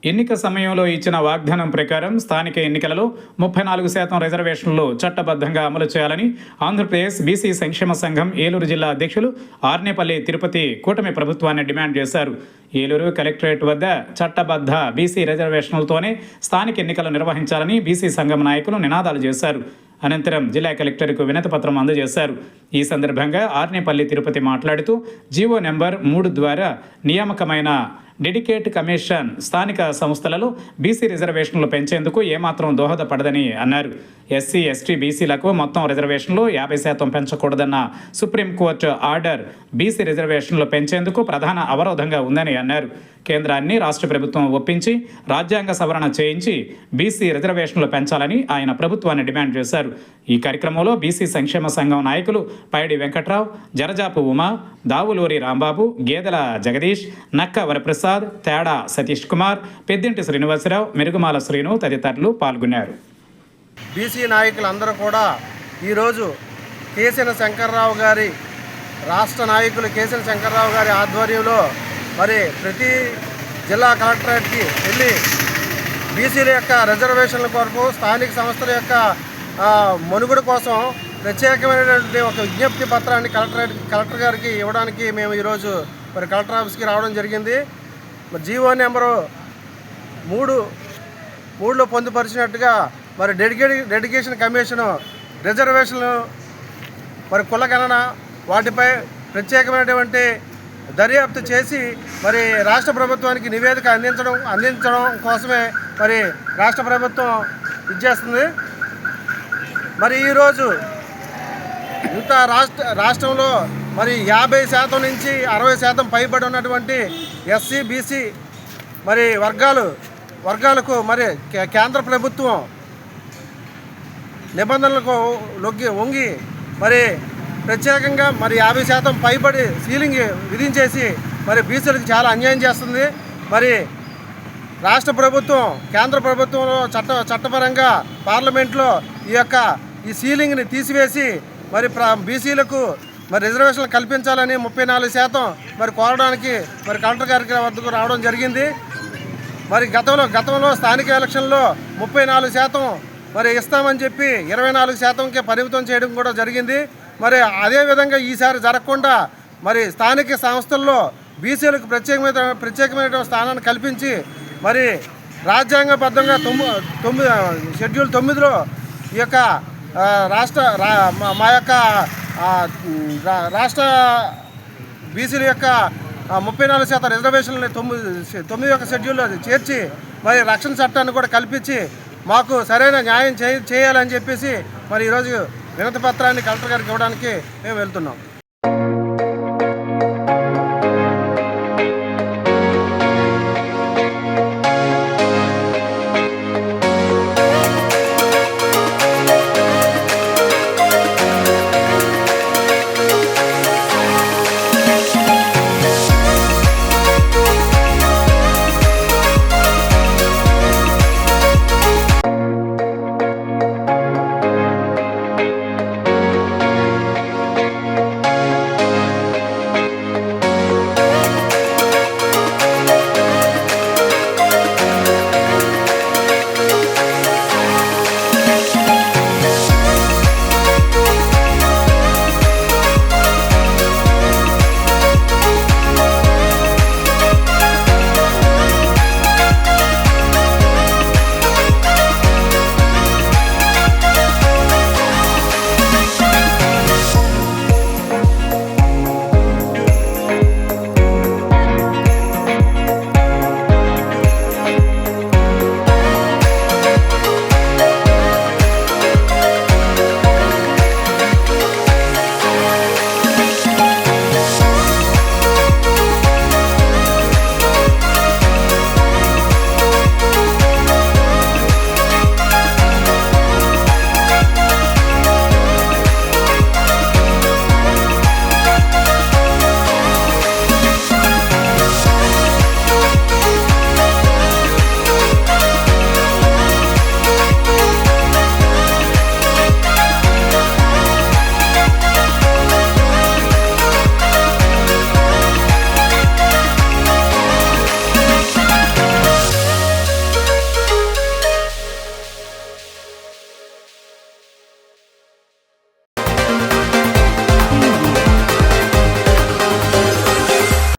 ఎన్నిక సమయంలో ఇచ్చిన వాగ్దానం ప్రకారం స్థానిక ఎన్నికలలో 34% రిజర్వేషన్లు చట్టబద్ధంగా అమలు చేయాలని ఆంధ్రప్రదేశ్ బీసీ సంక్షేమ సంఘం ఏలూరు జిల్లా అధ్యక్షులు ఆర్నేపల్లి తిరుపతి కూటమి ప్రభుత్వాన్ని డిమాండ్ చేశారు. ఏలూరు కలెక్టరేట్ వద్ద చట్టబద్ధ బీసీ రిజర్వేషన్లతోనే స్థానిక ఎన్నికలు నిర్వహించాలని బీసీ సంఘం నాయకులు నినాదాలు చేశారు. అనంతరం జిల్లా కలెక్టర్కు వినతిపత్రం అందజేశారు. ఈ సందర్భంగా ఆర్నేపల్లి తిరుపతి మాట్లాడుతూ జీవో నెంబర్ 3 ద్వారా నియామకమైన డెడికేట్ కమిషన్ స్థానిక సంస్థలలో బీసీ రిజర్వేషన్లు పెంచేందుకు ఏమాత్రం దోహదపడదని అన్నారు. ఎస్సీ ఎస్టీ బీసీలకు మొత్తం రిజర్వేషన్లు 50% పెంచకూడదన్న సుప్రీంకోర్టు ఆర్డర్ బీసీ రిజర్వేషన్లు పెంచేందుకు ప్రధాన అవరోధంగా ఉందని అన్నారు. కేంద్రాన్ని రాష్ట్ర ప్రభుత్వం ఒప్పించి రాజ్యాంగ సవరణ చేయించి బీసీ రిజర్వేషన్లు పెంచాలని ఆయన ప్రభుత్వాన్ని డిమాండ్ చేశారు. ఈ కార్యక్రమంలో బీసీ సంక్షేమ సంఘం నాయకులు పైడి వెంకట్రావు, జరజాపు ఉమా, దావులూరి రాంబాబు, గేదెల జగదీష్, నక్క వరప్రసాద్, తేడా సతీష్ కుమార్, పెద్దింటి శ్రీనివాసరావు, మెరుగుమాల శ్రీను తదితరులు పాల్గొన్నారు. బీసీ నాయకులందరూ కూడా ఈరోజు కేసీఎన్ శంకర్రావు గారి రాష్ట్ర నాయకులు కేసీఎన్ శంకర్రావు గారి ఆధ్వర్యంలో మరి ప్రతి జిల్లా కలెక్టరేట్కి వెళ్ళి బీసీల యొక్క రిజర్వేషన్ల కొరకు స్థానిక సంస్థల యొక్క మనుగడ కోసం ప్రత్యేకమైనటువంటి ఒక విజ్ఞప్తి పత్రాన్ని కలెక్టర్ గారికి ఇవ్వడానికి మేము ఈరోజు మరి కలెక్టర్ ఆఫీస్కి రావడం జరిగింది. మరి జీవో నెంబరు 3లో పొందుపరిచినట్టుగా మరి డెడికేషన్ కమిషను రిజర్వేషన్లు మరి కులగణన వాటిపై ప్రత్యేకమైనటువంటి దర్యాప్తు చేసి మరి రాష్ట్ర ప్రభుత్వానికి నివేదిక అందించడం కోసమే మరి రాష్ట్ర ప్రభుత్వం ఇచ్చేస్తుంది. మరి ఈరోజు ఇంత రాష్ట్రంలో మరి 50% నుంచి 60% పైబడి ఉన్నటువంటి ఎస్సీ బీసీ మరి వర్గాలకు మరి కేంద్ర ప్రభుత్వం నిబంధనలకు వంగి మరి ప్రత్యేకంగా మరి 50% పైబడి సీలింగ్ విధించేసి మరి బీసీలకు చాలా అన్యాయం చేస్తుంది. మరి రాష్ట్ర ప్రభుత్వం కేంద్ర ప్రభుత్వంలో చట్టపరంగా పార్లమెంట్లో ఈ సీలింగ్ని తీసివేసి మరి బీసీలకు మరి రిజర్వేషన్లు కల్పించాలని 34% మరి కోరడానికి మరి కలెక్టర్ గారి వద్దకు రావడం జరిగింది. మరి గతంలో స్థానిక ఎలక్షన్లో 34% మరి ఇస్తామని చెప్పి 24%కే పరిమితం చేయడం కూడా జరిగింది. మరి అదేవిధంగా ఈసారి జరగకుండా మరి స్థానిక సంస్థల్లో బీసీలకు ప్రత్యేకమైన స్థానాన్ని కల్పించి మరి రాజ్యాంగబద్ధంగా షెడ్యూల్ 9లో ఈ యొక్క మా యొక్క రాష్ట్ర బీసీల యొక్క 34% రిజర్వేషన్లు 9 యొక్క షెడ్యూల్లో చేర్చి మరి రక్షణ చట్టాన్ని కూడా కల్పించి మాకు సరైన న్యాయం చేయాలని చెప్పేసి మరి ఈరోజు వినతి పత్రాన్ని కలెక్టర్ గారికి ఇవ్వడానికి మేము వెళ్తున్నాం.